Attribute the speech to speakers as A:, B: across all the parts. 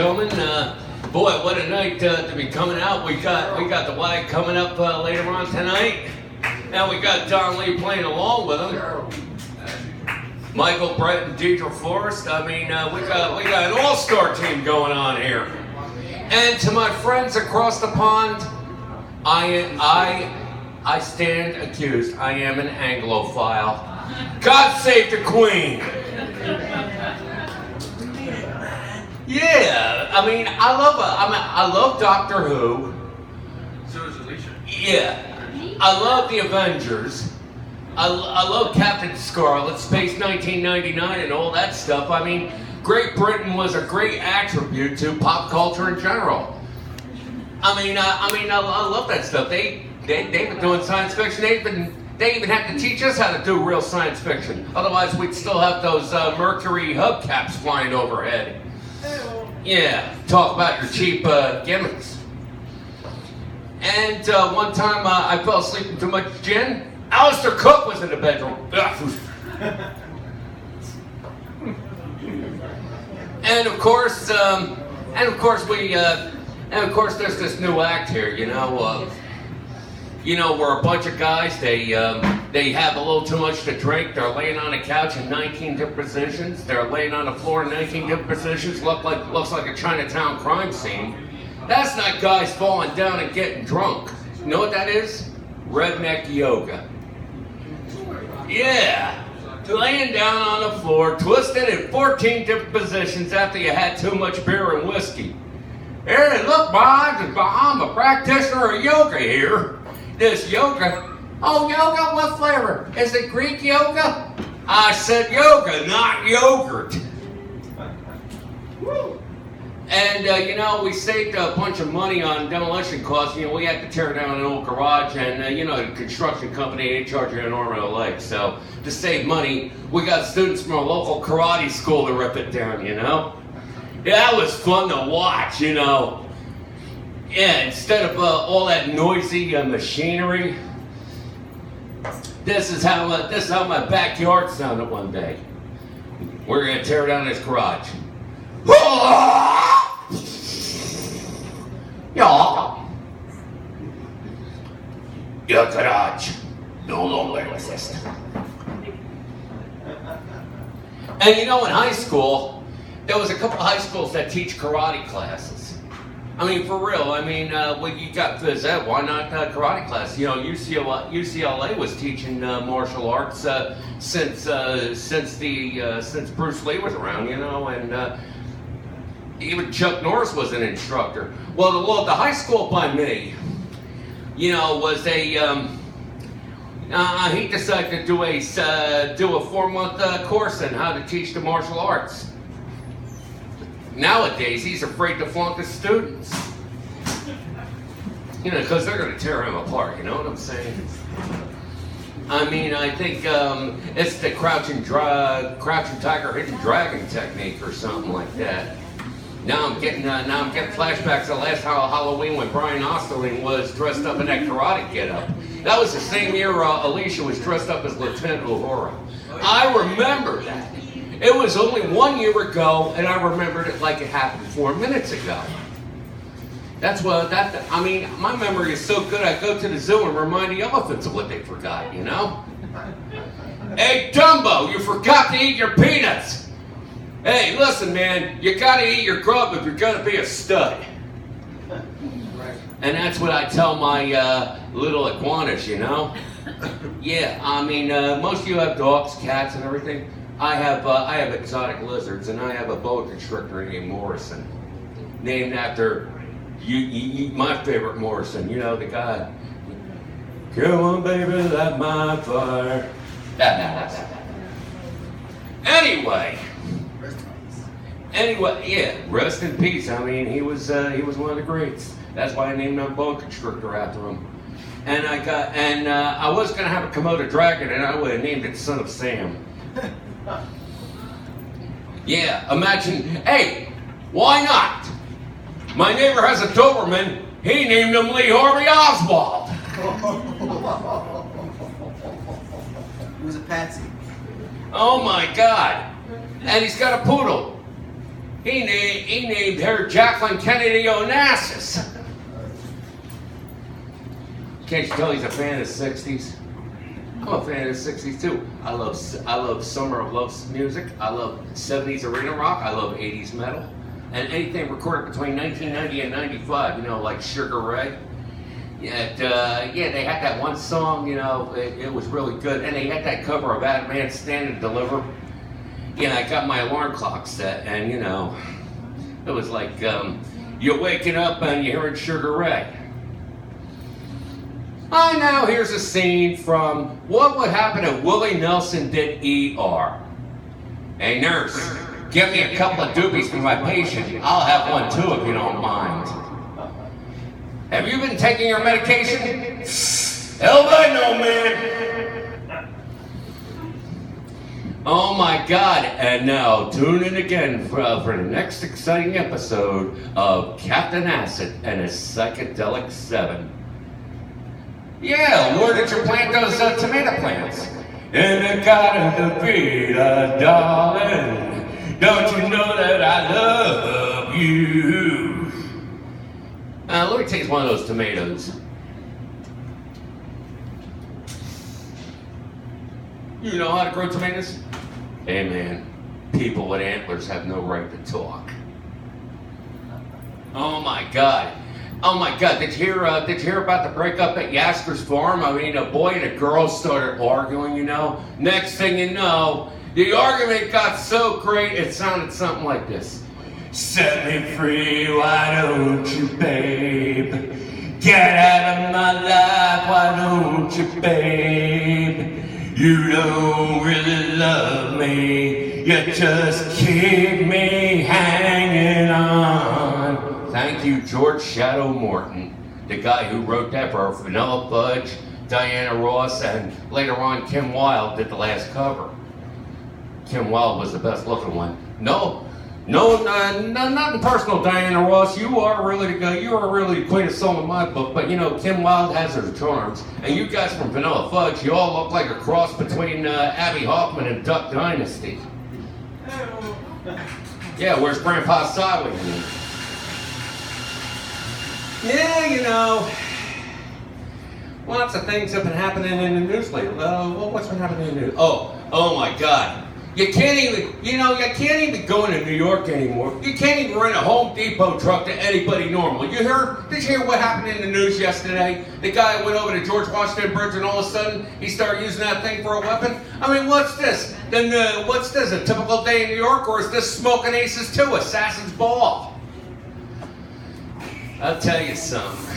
A: gentlemen. Boy, what a night to be coming out. We got the Y coming up later on tonight, and we got Don Lee playing along with him. Michael, Brett, and Deidre Forrest. I mean, we got an all-star team going on here. And to my friends across the pond, I stand accused. I am an Anglophile. God save the Queen. Yeah, I mean, I love Doctor Who.
B: So is Alicia.
A: Yeah, I love the Avengers. I love Captain Scarlet, Space 1999, and all that stuff. I mean, Great Britain was a great attribute to pop culture in general. I love that stuff. They've been doing science fiction. They even have to teach us how to do real science fiction. Otherwise, we'd still have those Mercury hubcaps flying overhead. Yeah, talk about your cheap gimmicks. And one time I fell asleep in too much gin. Alistair Cook was in the bedroom. And of course, there's this new act here. We're a bunch of guys. They have a little too much to drink. They're laying on a couch in 19 different positions. They're laying on the floor in 19 different positions. Looks like a Chinatown crime scene. That's not guys falling down and getting drunk. You know what that is? Redneck yoga. Yeah. Laying down on the floor, twisted in 14 different positions after you had too much beer and whiskey. Hey, look, I'm a practitioner of yoga here. This yoga. Oh, yoga? What flavor? Is it Greek yoga? I said yoga, not yogurt. And, we saved a bunch of money on demolition costs. We had to tear down an old garage, and, the construction company, they charge you an arm and a leg. So, to save money, we got students from a local karate school to rip it down, Yeah, that was fun to watch, Yeah, instead of all that noisy machinery, this is how my backyard sounded one day. We're gonna tear down this garage. Yeah. Your garage no longer exists. And in high school, there was a couple of high schools that teach karate classes. I mean, for real. I mean, when you got phys ed, why not karate class? UCLA was teaching martial arts since Bruce Lee was around, and even Chuck Norris was an instructor. Well, the high school by me, was a. He decided to do a 4-month course on how to teach the martial arts. Nowadays, he's afraid to flunk his students. Because they're going to tear him apart, you know what I'm saying? I mean, I think it's the crouching tiger, hidden dragon technique or something like that. Now I'm getting flashbacks to last Halloween when Brian Osterling was dressed up in that karate getup. That was the same year Alicia was dressed up as Lieutenant Uhura. I remember that. It was only 1 year ago, and I remembered it like it happened 4 minutes ago. My memory is so good, I go to the zoo and remind the elephants of what they forgot, Hey, Dumbo, you forgot to eat your peanuts! Hey, listen, man, you gotta eat your grub if you're gonna be a stud. And that's what I tell my little iguanas, Yeah, most of you have dogs, cats, and everything. I have exotic lizards, and I have a boa constrictor named Morrison, named after my favorite Morrison. The guy. Come on, baby, light my fire. Anyway, yeah, rest in peace. I mean, he was one of the greats. That's why I named my boa constrictor after him. And I was gonna have a Komodo dragon, and I would have named it Son of Sam. Yeah, imagine. Hey, why not? My neighbor has a Doberman. He named him Lee Harvey Oswald.
C: He was a patsy.
A: Oh my God! And he's got a poodle. He named her Jacqueline Kennedy Onassis. Can't you tell he's a fan of the 60s? I'm a fan of the 60s too. I love Summer of Love music. I love 70s arena rock. I love 80s metal. And anything recorded between 1990 and 95, you know, like Sugar Ray. Yeah, they had that one song, you know, it was really good. And they had that cover of Adam Man Stand and Deliver. Yeah, I got my alarm clock set, and you know, it was like you're waking up and you're hearing Sugar Ray. Now here's a scene from What Would Happen If Willie Nelson Did ER. Hey nurse, get me a couple of doobies for my patient. I'll have one too if you don't mind. Have you been taking your medication? Hell I know, man. Oh my God, and now tune in again for the next exciting episode of Captain Acid and his Psychedelic 7. Yeah, where did you plant those tomato plants? In the garden of Vida, darling. Don't you know that I love you? Let me taste one of those tomatoes. You know how to grow tomatoes? Hey man, people with antlers have no right to talk. Oh my God. Oh my God, did you hear about the breakup at Yasker's farm? I mean, a boy and a girl started arguing, you know. Next thing you know, the argument got so great, it sounded something like this. Set me free, why don't you, babe? Get out of my life, why don't you, babe? You don't really love me, you just keep me hanging on. Thank you, George Shadow Morton, the guy who wrote that for Vanilla Fudge, Diana Ross, and later on Kim Wilde did the last cover. Kim Wilde was the best looking one. No, nothing personal, Diana Ross. You are really the queen of soul in my book. But you know, Kim Wilde has her charms, and you guys from Vanilla Fudge, you all look like a cross between Abby Hoffman and Duck Dynasty. Yeah, where's Grandpa Sideways? Yeah, you know, lots of things have been happening in the news lately. What's been happening in the news? Oh my God. You can't even go into New York anymore. You can't even rent a Home Depot truck to anybody normal. Did you hear what happened in the news yesterday? The guy went over to George Washington Bridge and all of a sudden he started using that thing for a weapon? I mean, what's this? Then what's this, a typical day in New York, or is this Smoking Aces 2, Assassin's Ball? I'll tell you something.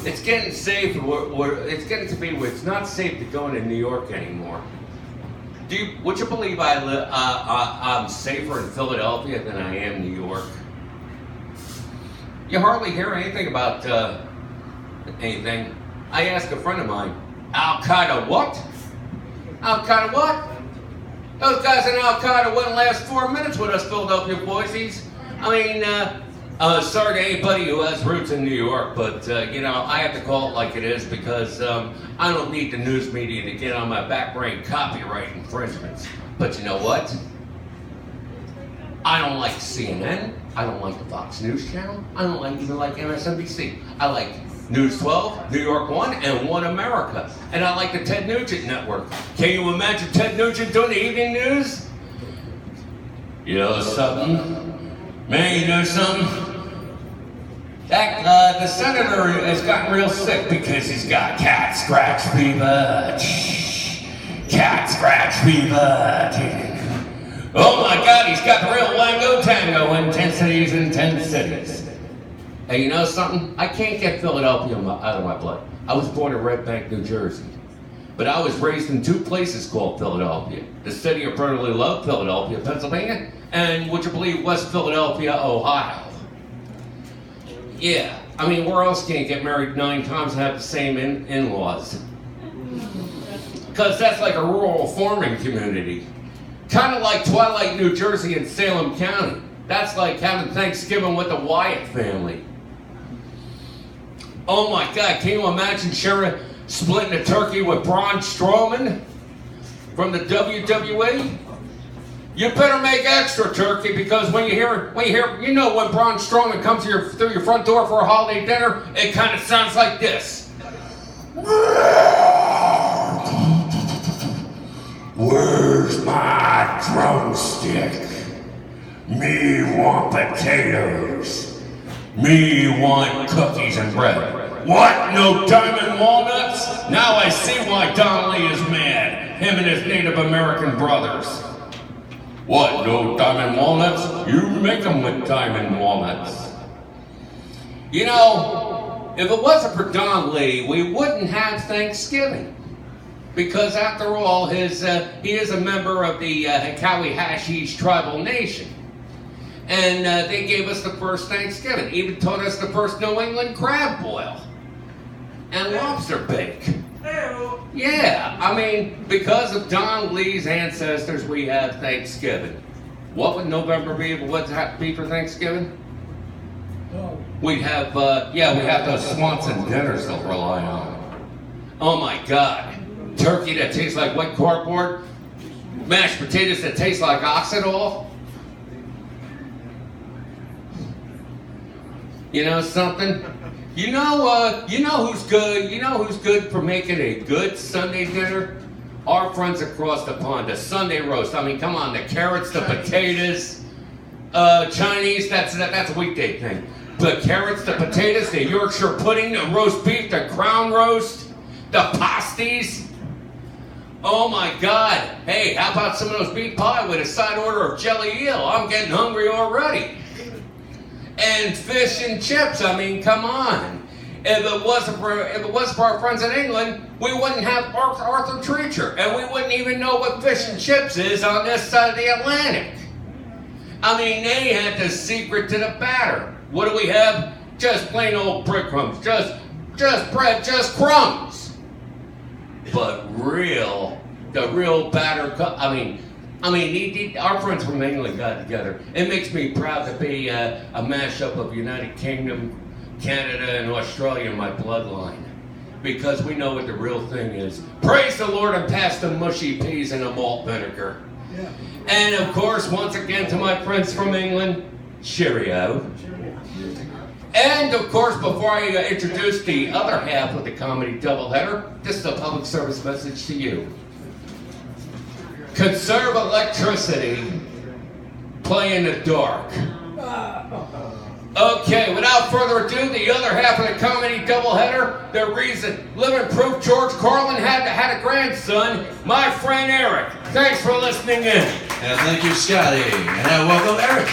A: It's getting safe. It's getting to be where it's not safe to go into New York anymore. Would you believe I'm safer in Philadelphia than I am New York? You hardly hear anything about anything. I asked a friend of mine, Al Qaeda what? Al Qaeda what? Those guys in Al Qaeda wouldn't last 4 minutes with us Philadelphia boysies. I mean, sorry to anybody who has roots in New York, but you know, I have to call it like it is because I don't need the news media to get on my back brain copyright infringements. But you know what? I don't like CNN. I don't like the Fox News Channel. I don't even like MSNBC. I like News 12, New York 1, and One America. And I like the Ted Nugent Network. Can you imagine Ted Nugent doing the evening news? You know something? Man, you know something? The senator has gotten real sick because he's got cat scratch fever. Cat scratch fever. Oh my God, he's got the real wango tango intensities in 10 cities. Hey, you know something? I can't get Philadelphia out of my blood. I was born in Red Bank, New Jersey. But I was raised in two places called Philadelphia. The city of brotherly love, Philadelphia, Pennsylvania, and would you believe West Philadelphia, Ohio? Yeah, I mean, where else can you get married 9 times and have the same in-laws? Because that's like a rural farming community. Kind of like Twilight, New Jersey and Salem County. That's like having Thanksgiving with the Wyatt family. Oh my God, can you imagine Sharon splitting a turkey with Braun Strowman from the WWE? You better make extra turkey because when you hear, you know when Braun Strowman comes through your front door for a holiday dinner, it kind of sounds like this. Where's my drumstick? Me want potatoes. Me want cookies and bread. What? No diamond walnuts? Now I see why Donnelly is mad. Him and his Native American brothers. What? No diamond walnuts? You make them with diamond walnuts. You know, if it wasn't for Don Lee, we wouldn't have Thanksgiving. Because after all, he is a member of the Hikawi Hashish tribal nation. And they gave us the first Thanksgiving. Even taught us the first New England crab boil. And lobster bake. Yeah, I mean, because of Don Lee's ancestors, we have Thanksgiving. What would November be? What's that be for Thanksgiving? We'd have, we have those Swanson dinners to rely on. Oh my God. Turkey that tastes like wet cardboard? Mashed potatoes that taste like oxidol? You know something? You know who's good? You know who's good for making a good Sunday dinner? Our friends across the pond, the Sunday roast. I mean, come on, the carrots, the potatoes, Chinese. That's a weekday thing. The carrots, the potatoes, the Yorkshire pudding, the roast beef, the crown roast, the pasties. Oh my God! Hey, how about some of those beef pie with a side order of jelly eel? I'm getting hungry already. And fish and chips. I mean, come on. If it wasn't for our friends in England, we wouldn't have Arthur Treacher, and we wouldn't even know what fish and chips is on this side of the Atlantic. I mean, they had the secret to the batter. What do we have? Just plain old breadcrumbs. Just bread, just crumbs. But the real batter. Our friends from England got together. It makes me proud to be a mashup of United Kingdom, Canada, and Australia in my bloodline. Because we know what the real thing is. Praise the Lord and pass the mushy peas in a malt vinegar. Yeah. And of course, once again to my friends from England, cheerio. And of course, before I introduce the other half of the comedy doubleheader, this is a public service message to you. Conserve electricity, play in the dark. Okay, without further ado, the other half of the comedy doubleheader, the reason living proof George Carlin had a grandson, my friend Eric. Thanks for listening in.
C: And thank you, Scotty. And welcome, Eric.